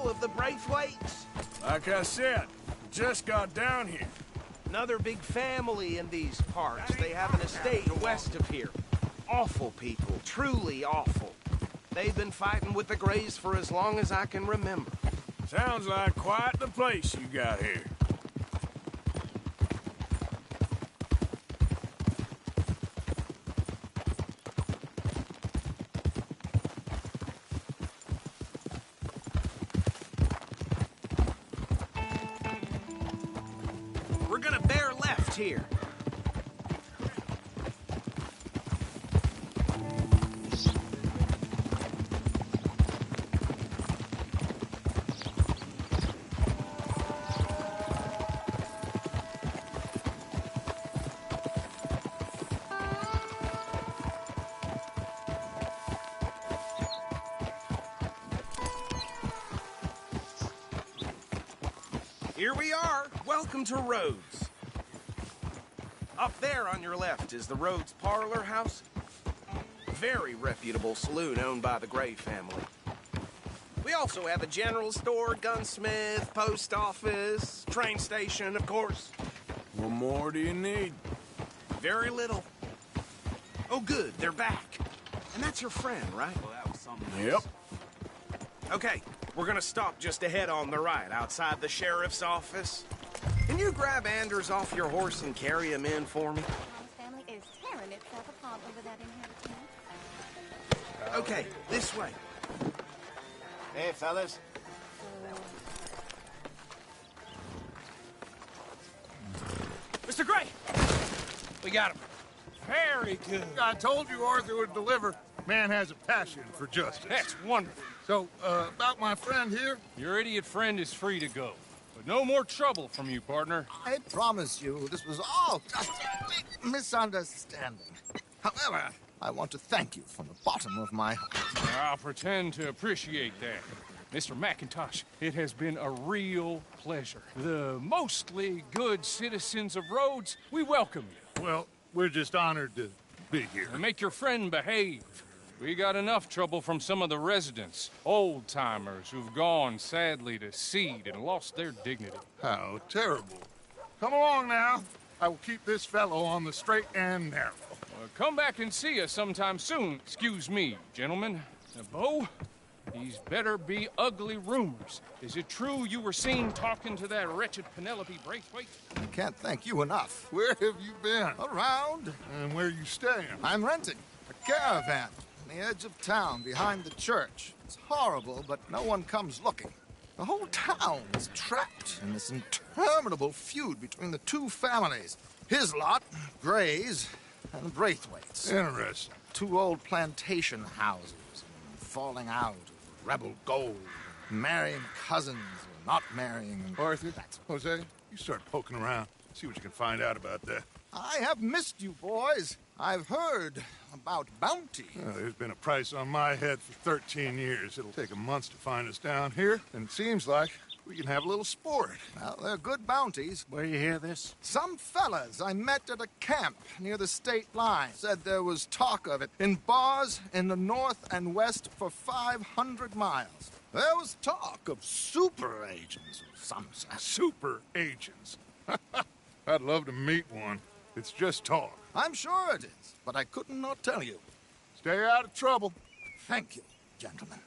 know of the Braithwaites? Like I said, just got down here. Another big family in these parts. They have an estate west of here. Awful people, truly awful. They've been fighting with the Greys for as long as I can remember. Sounds like quite the place you got here. We're gonna bear left here. Here we are. Welcome to Rhodes. Up there on your left is the Rhodes Parlor House. Very reputable saloon owned by the Gray family. We also have a general store, gunsmith, post office, train station, of course. What more do you need? Very little. Oh, good. They're back. And that's your friend, right? Well, that was something. Yep. Okay, we're gonna stop just ahead on the right, outside the sheriff's office. Can you grab Anders off your horse and carry him in for me? Tom's family is tearing itself apart over that inheritance. Okay, this way. Hey, fellas. Mr. Gray! We got him. Very good. I told you Arthur would deliver. Man has a passion for justice. That's wonderful. So, about my friend here? Your idiot friend is free to go. But no more trouble from you, partner. I promise you this was all just a big misunderstanding. However, I want to thank you from the bottom of my heart. I'll pretend to appreciate that. Mr. McIntosh, it has been a real pleasure. The mostly good citizens of Rhodes, we welcome you. Well, we're just honored to be here. And make your friend behave. We got enough trouble from some of the residents, old-timers who've gone, sadly, to seed and lost their dignity. How terrible. Come along now. I will keep this fellow on the straight and narrow. Come back and see us sometime soon. Excuse me, gentlemen. Bo, these better be ugly rumors. Is it true you were seen talking to that wretched Penelope Braithwaite? I can't thank you enough. Where have you been? Around, And where you staying? I'm renting a caravan on the edge of town behind the church. It's horrible, but no one comes looking. The whole town is trapped in this interminable feud between the two families. His lot, Gray's, and Braithwaite's. Interesting. Two old plantation houses, falling out of rebel gold, marrying cousins or not marrying. Arthur, Jose, you start poking around. See what you can find out about that. I have missed you, boys. I've heard about bounty. There's been a price on my head for 13 years. It'll take a month to find us down here, and it seems like we can have a little sport. Well, they're good bounties. Where you hear this? Some fellas I met at a camp near the state line said there was talk of it in bars in the north and west for 500 miles. There was talk of super agents of some sort. Super agents. I'd love to meet one. It's just talk. I'm sure it is, but I couldn't not tell you. Stay out of trouble. Thank you, gentlemen.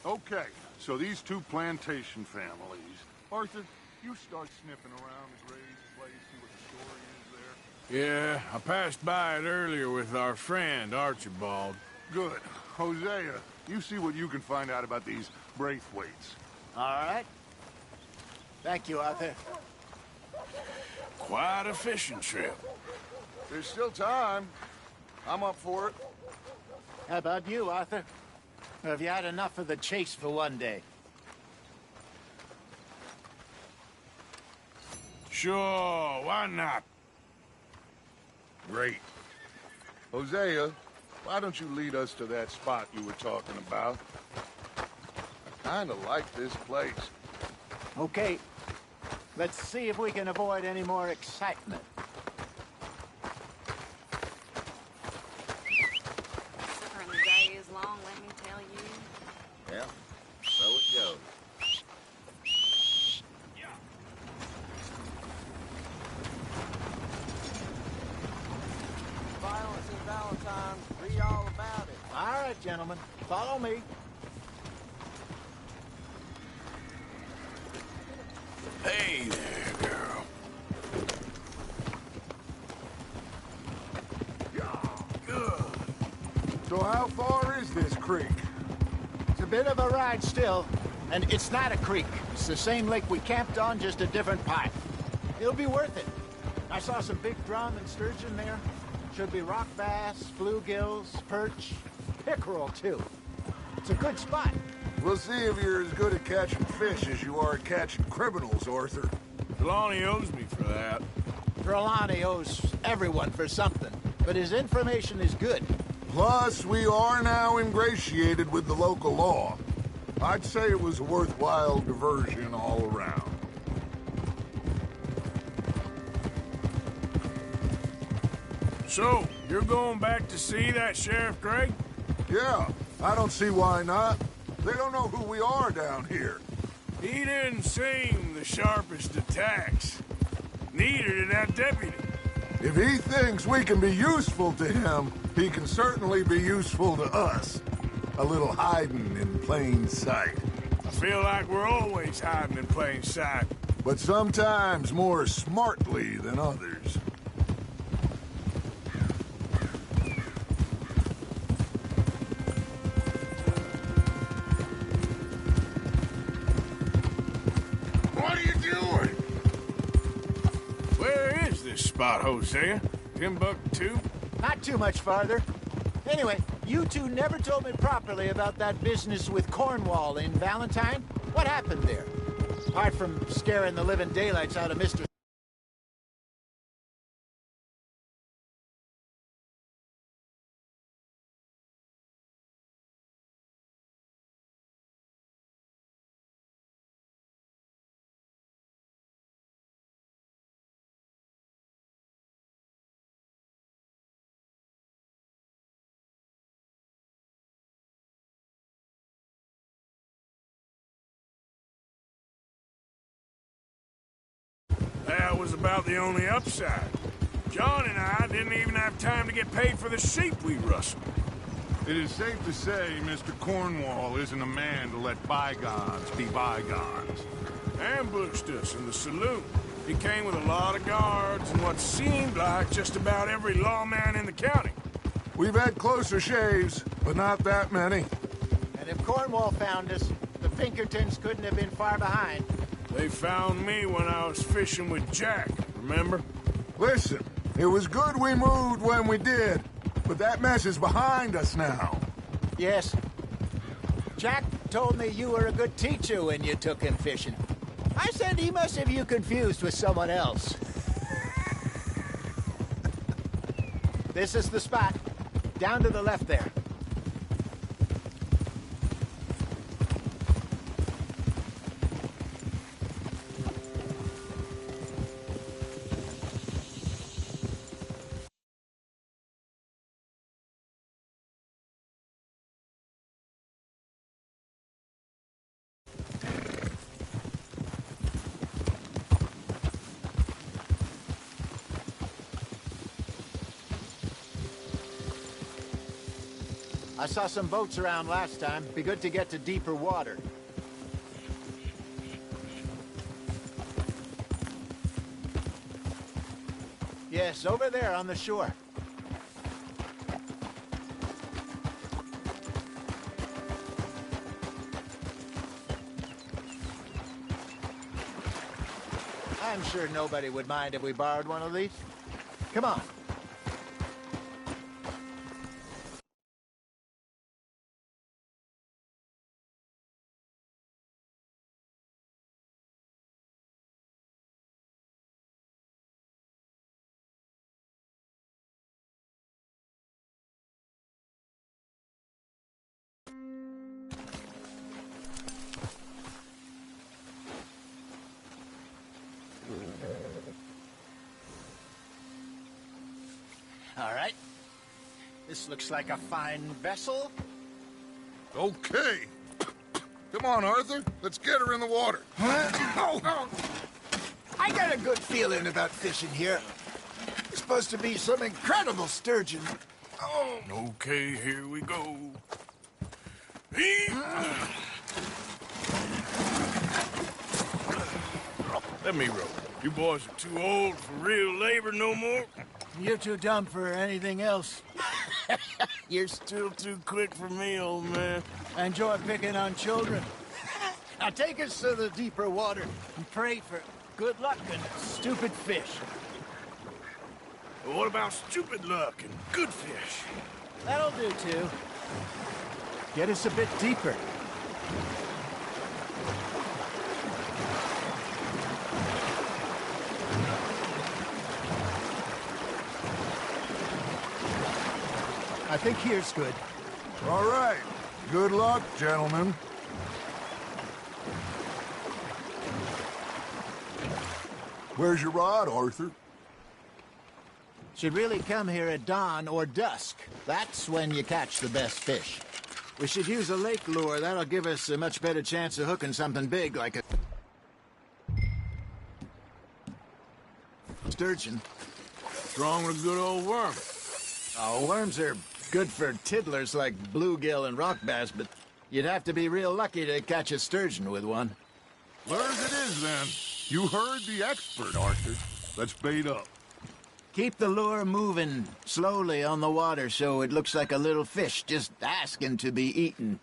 Okay, so these two plantation families. Arthur, you start sniffing around the Gray's place, see what the story is there. Yeah, I passed by it earlier with our friend, Archibald. Good. Hosea, you see what you can find out about these Braithwaites. All right. Thank you, Arthur. Quite a fishing trip. There's still time. I'm up for it. How about you, Arthur? Or have you had enough of the chase for one day? Sure, why not? Great. Hosea, why don't you lead us to that spot you were talking about? I kinda like this place. Okay. Let's see if we can avoid any more excitement. right, gentlemen. Follow me. Hey there, girl. So how far is this creek? It's a bit of a ride still, and it's not a creek. It's the same lake we camped on, just a different part. It'll be worth it. I saw some big drum and sturgeon there. Should be rock bass, bluegills, perch, pickerel, too. It's a good spot. We'll see if you're as good at catching fish as you are at catching criminals, Arthur. Trelawney owes me for that. Trelawney owes everyone for something, but his information is good. Plus, we are now ingratiated with the local law. I'd say it was a worthwhile diversion all around. So, you're going back to see that Sheriff Gray? Yeah, I don't see why not. They don't know who we are down here. He didn't seem the sharpest attacks. Neither did that deputy. If he thinks we can be useful to him, he can certainly be useful to us. A little hiding in plain sight. I feel like we're always hiding in plain sight. But sometimes more smartly than others. What are you doing? Where is this spot, Hosea? Timbuktu? Not too much farther. Anyway, you two never told me properly about that business with Cornwall in Valentine. What happened there? Apart from scaring the living daylights out of Mr. That was about the only upside. John and I didn't even have time to get paid for the sheep we rustled. It is safe to say Mr. Cornwall isn't a man to let bygones be bygones. Ambushed us in the saloon. He came with a lot of guards and what seemed like just about every lawman in the county. We've had closer shaves, but not that many. And if Cornwall found us, the Pinkertons couldn't have been far behind. They found me when I was fishing with Jack, remember? Listen, it was good we moved when we did, but that mess is behind us now. Yes. Jack told me you were a good teacher when you took him fishing. I said he must have you confused with someone else. This is the spot. Down to the left there. I saw some boats around last time. Be good to get to deeper water. Yes, over there on the shore. I'm sure nobody would mind if we borrowed one of these. Come on. All right. This looks like a fine vessel. Okay. Come on, Arthur. Let's get her in the water. Oh. I got a good feeling about fishing here. It's supposed to be some incredible sturgeon. Oh, okay, here we go. Let me row. You boys are too old for real labor no more. You're too dumb for anything else. You're still too quick for me, old man. I enjoy picking on children. Now take us to the deeper water and pray for good luck and stupid fish. What about stupid luck and good fish? That'll do, too. Get us a bit deeper. I think here's good. All right. Good luck, gentlemen. Where's your rod, Arthur? Should really come here at dawn or dusk. That's when you catch the best fish. We should use a lake lure. That'll give us a much better chance of hooking something big like a sturgeon. What's wrong with a good old worm? Oh, worms are good for tiddlers like bluegill and rock bass, but you'd have to be real lucky to catch a sturgeon with one. Where's it is, then? You heard the expert, Arthur. Let's bait up. Keep the lure moving slowly on the water so it looks like a little fish just asking to be eaten.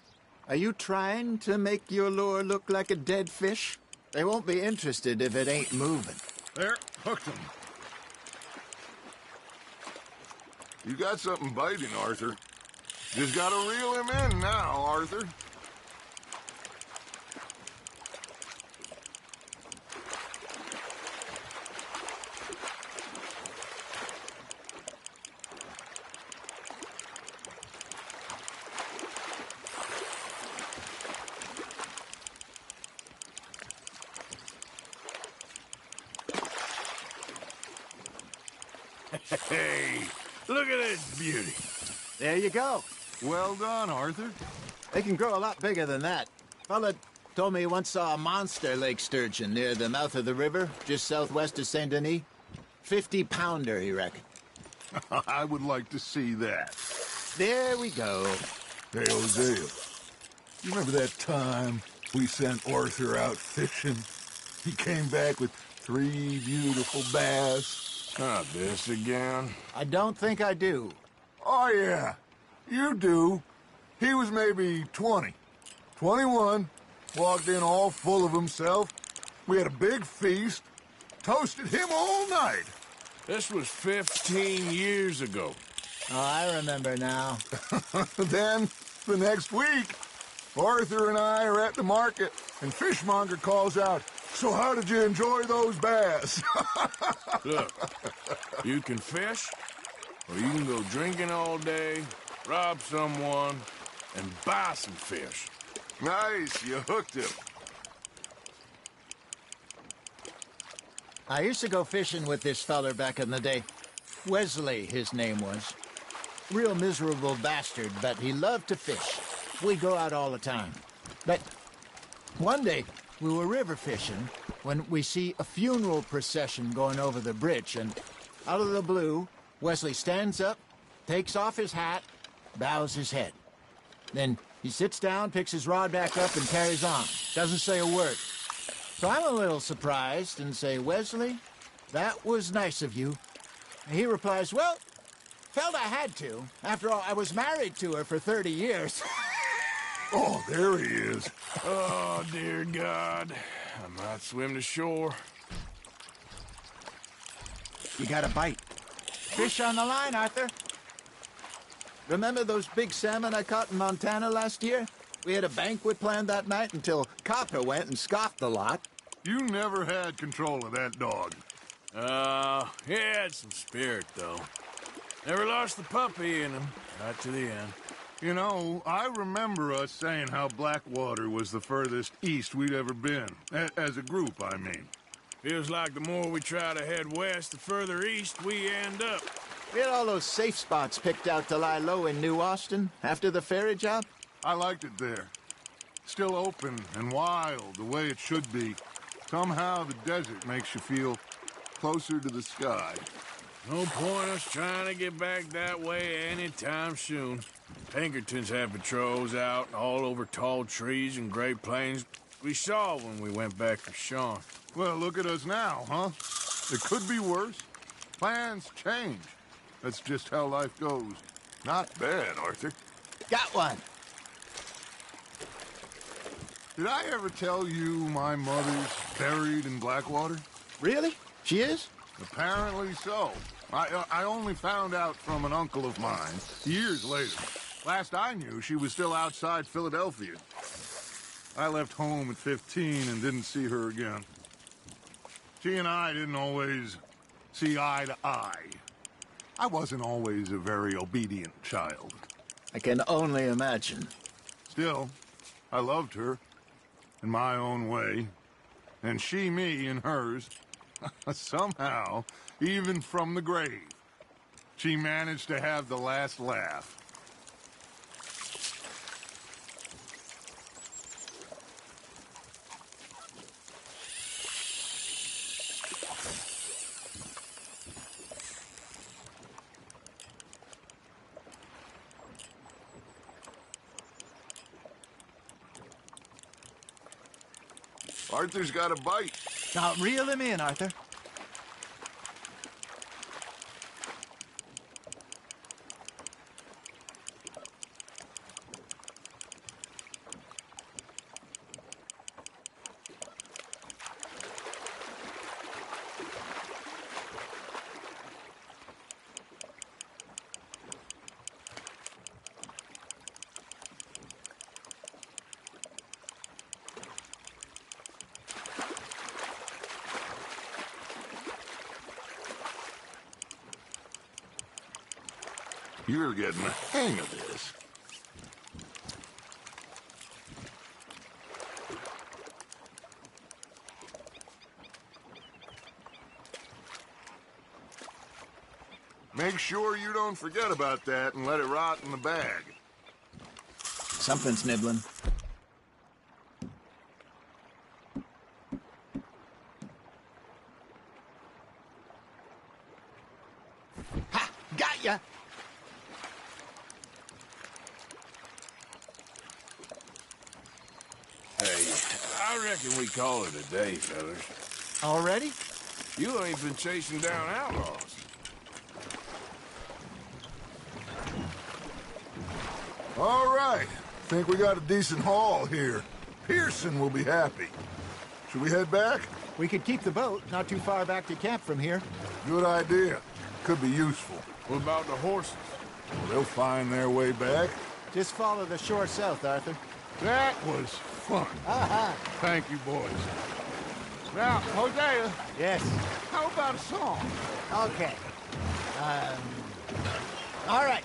Are you trying to make your lure look like a dead fish? They won't be interested if it ain't moving. There, hooked him. You got something biting, Arthur. Just gotta reel him in now, Arthur. Hey, look at this beauty. There you go. Well done, Arthur. They can grow a lot bigger than that. Fella told me he once saw a monster lake sturgeon near the mouth of the river, just southwest of Saint Denis. 50-pounder, he reckoned. I would like to see that. There we go. Hey, Hosea, you remember that time we sent Arthur out fishing? He came back with 3 beautiful bass. Not this again. I don't think I do. Oh, yeah. You do. He was maybe 20. 21. Walked in all full of himself. We had a big feast. Toasted him all night. This was 15 years ago. Oh, I remember now. Then, the next week, Arthur and I are at the market, and Fishmonger calls out, "So how did you enjoy those bass?" Look, you can fish, or you can go drinking all day, rob someone, and buy some fish. Nice, you hooked him. I used to go fishing with this feller back in the day. Wesley, his name was. Real miserable bastard, but he loved to fish. We'd go out all the time. But one day, we were river fishing when we see a funeral procession going over the bridge, and out of the blue, Wesley stands up, takes off his hat, bows his head. Then he sits down, picks his rod back up, and carries on. Doesn't say a word. So I'm a little surprised and say, "Wesley, that was nice of you." And he replies, "Well, felt I had to. After all, I was married to her for 30 years. Oh, there he is. Oh, dear God. I might swim to shore. You got a bite. Fish on the line, Arthur. Remember those big salmon I caught in Montana last year? We had a banquet planned that night until Copper went and scoffed a lot. You never had control of that dog. He had some spirit, though. Never lost the puppy in him, right to the end. You know, I remember us saying how Blackwater was the furthest east we'd ever been. As a group, I mean. Feels like the more we try to head west, the further east we end up. We had all those safe spots picked out to lie low in New Austin after the ferry job. I liked it there. Still open and wild, the way it should be. Somehow the desert makes you feel closer to the sky. No point us trying to get back that way anytime soon. Pinkertons have patrols out all over tall trees and Great Plains. We saw when we went back to Sean. Well, look at us now, huh? It could be worse. Plans change. That's just how life goes. Not bad, Arthur. Got one. Did I ever tell you my mother's buried in Blackwater? Really? She is? Apparently so. I only found out from an uncle of mine years later. Last I knew, she was still outside Philadelphia. I left home at 15 and didn't see her again. She and I didn't always see eye to eye. I wasn't always a very obedient child. I can only imagine. Still, I loved her in my own way, and she me in hers. Somehow, even from the grave, she managed to have the last laugh. Arthur's got a bite. Now, reel him in, Arthur. You're getting the hang of this. Make sure you don't forget about that and let it rot in the bag. Something's nibbling. Ha! Got ya! Hey, I reckon we call it a day, fellas. Already? You ain't been chasing down outlaws. All right. Think we got a decent haul here. Pearson will be happy. Should we head back? We could keep the boat not too far back to camp from here. Good idea. Could be useful. What about the horses? Well, they'll find their way back. Just follow the shore south, Arthur. That was fun. Aha! Thank you, boys. Now, Hosea, Yes. how about a song? Okay. All right.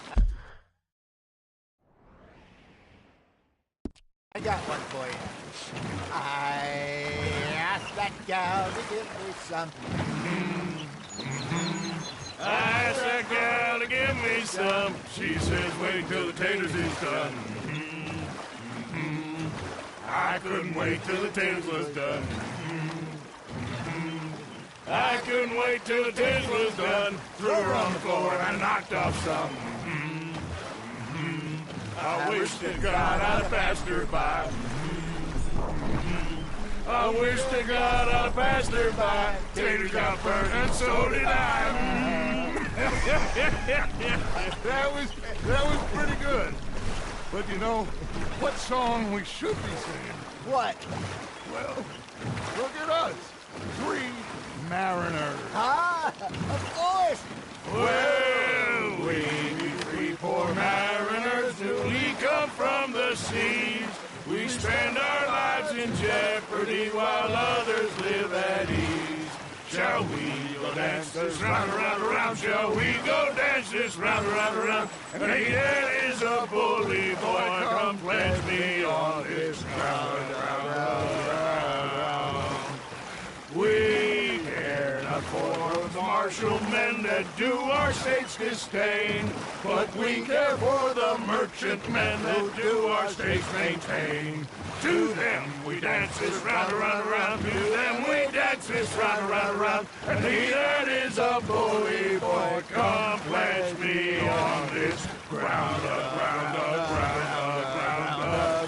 I got one for you. I asked that gal to give me some. I asked that gal to give me some. She says, wait till the taters is done. I couldn't wait till the taters was done. I couldn't wait till the taters was done. Threw her on the floor and I knocked off some. I wish to God I'd have passed her by. I wish to God I'd have passed her by. Taters got burnt and so did I. That was pretty good. But you know, what song we should be singing? What? Well, look at us. 3 mariners. Ah, of course. Well, we 3 poor mariners newly come from the seas. We spend our lives in jeopardy while others live at ease. Shall we go dance this round, around, around? Shall we go dance this round, around, around? And Hayden is a bully boy. Come pledge me on this round, round, round, round. We care not for the march. partial men that do our states disdain. But we care for the merchantmen that do our states maintain. To them we dance this round, around, around. To them we dance this round, around, around. And he that is a bully boy, come pledge me on this ground, ground, ground, ground,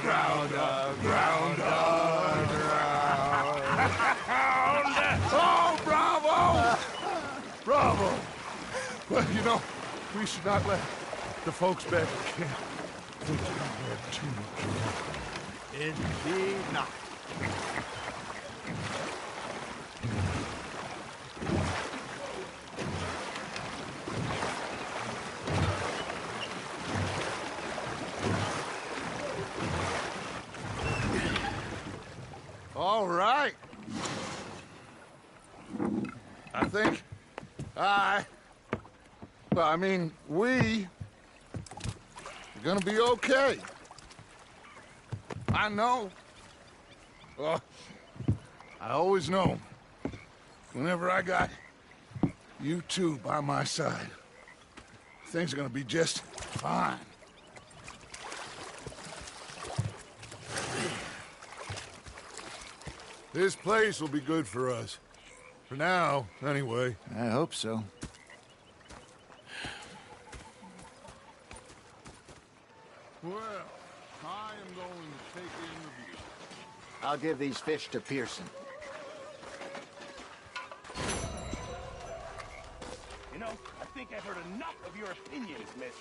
ground, ground, ground. Oh, bravo! Bravo! Well, you know, we should not let the folks back at camp think we have too much. Indeed not. All right. I think we are gonna be okay. I know. I always know. Whenever I got you two by my side, things are gonna be just fine. This place will be good for us. For now, anyway. I hope so. Well, I am going to take in the view. I'll give these fish to Pearson. You know, I think I've heard enough of your opinions, Mitch.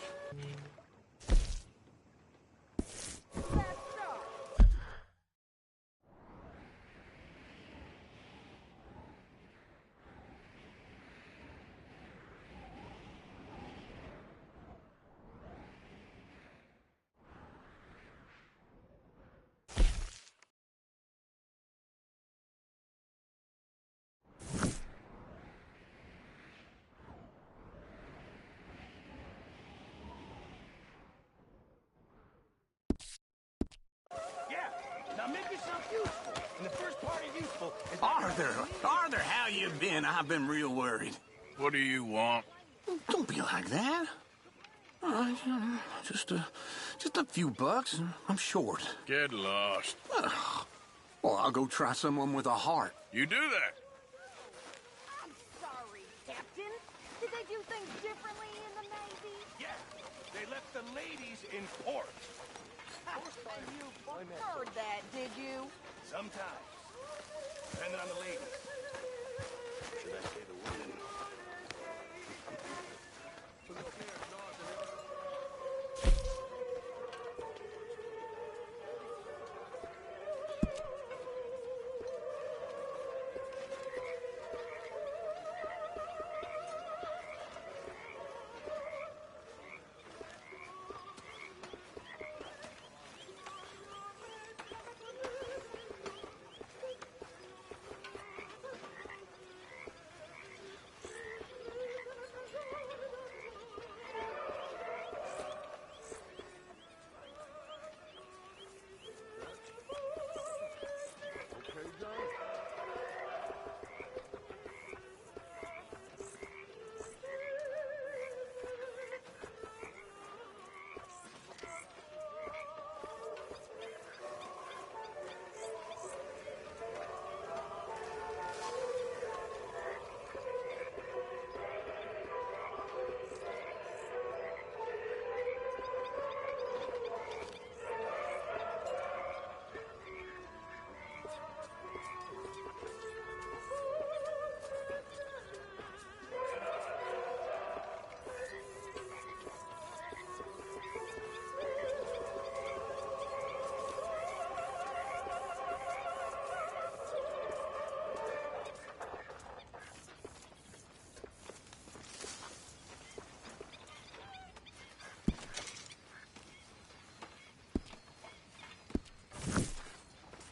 Now make yourself useful. And the first part of useful is... Arthur, how you been? I've been real worried. What do you want? Don't be like that. Just a few bucks. I'm short. Get lost. Well, I'll go try someone with a heart. You do that. I'm sorry, Captain. Did they do things differently in the Navy? Yeah, they left the ladies in port. You preferred that, did you? Sometimes. Depending on the ladies. Should I say the women?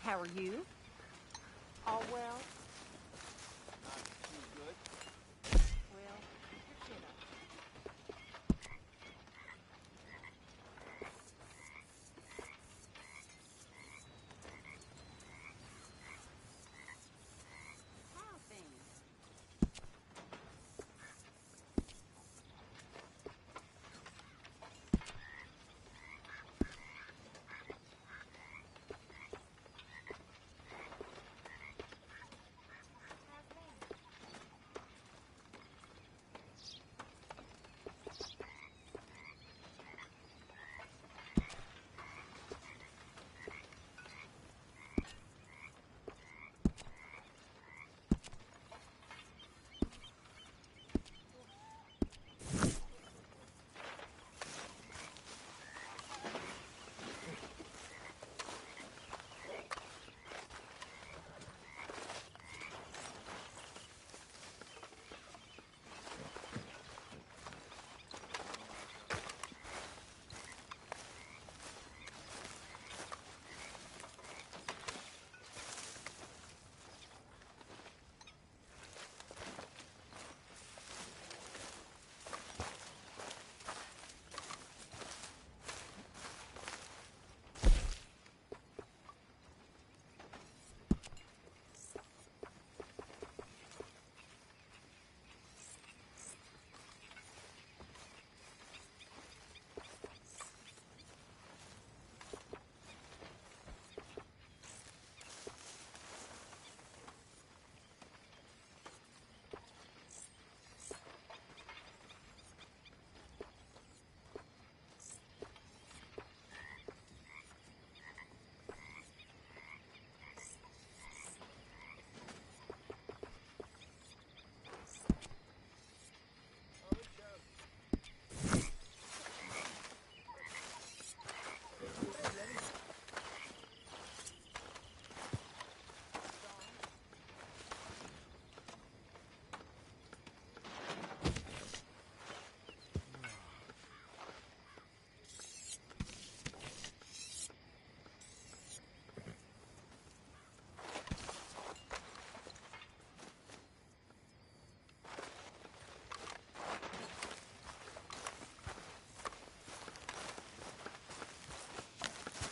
How are you? All well? Not too good. Well, keep your chin up. How are things?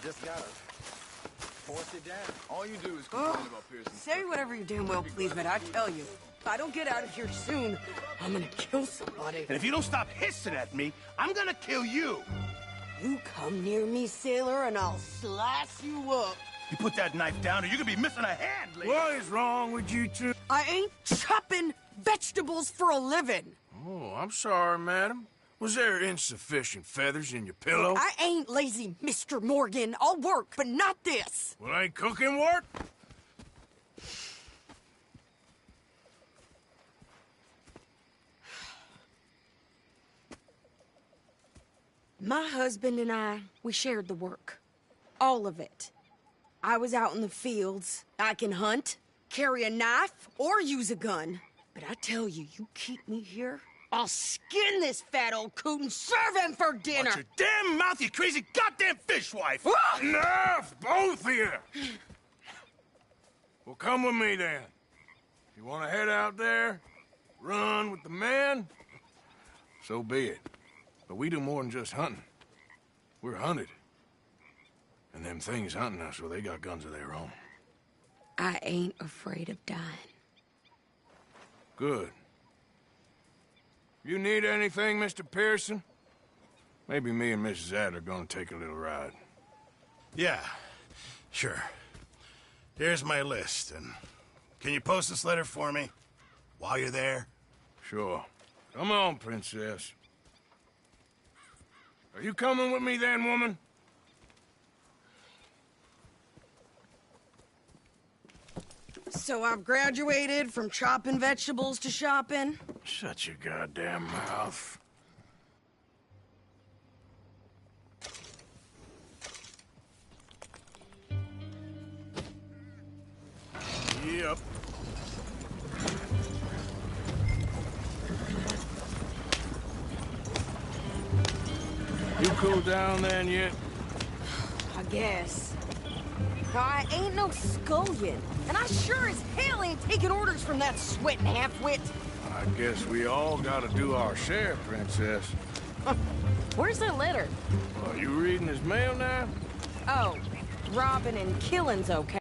Just gotta force it down. All you do is complain about Pearson. Say whatever you damn well please, but I tell you, if I don't get out of here soon, I'm gonna kill somebody. And if you don't stop hissing at me, I'm gonna kill you. You come near me, sailor, and I'll slice you up. You put that knife down or you're gonna be missing a hand, lady. What is wrong with you two? I ain't chopping vegetables for a living. Oh, I'm sorry, madam. Was there insufficient feathers in your pillow? I ain't lazy, Mr. Morgan. I'll work, but not this. Well, ain't cooking work? My husband and I, we shared the work. All of it. I was out in the fields. I can hunt, carry a knife, or use a gun. But I tell you, you keep me here, I'll skin this fat old coot and serve him for dinner. Watch your damn mouth, you crazy goddamn fishwife! Ah! Enough, both of you! Well, come with me then. If you want to head out there, run with the men, so be it. But we do more than just hunting. We're hunted. And them things hunting us, well, they got guns of their own. I ain't afraid of dying. Good. You need anything, Mr. Pearson? Maybe me and Mrs. Adler are gonna take a little ride. Yeah, sure. Here's my list, and can you post this letter for me while you're there? Sure. Come on, Princess. Are you coming with me then, woman? So I've graduated from chopping vegetables to shopping? Shut your goddamn mouth. Yep. You cooled down then yet? I guess. I ain't no scullion, and I sure as hell ain't taking orders from that sweating half-wit. I guess we all gotta do our share, Princess. Where's that letter? Are you reading his mail now? Oh, robbing and killing's okay.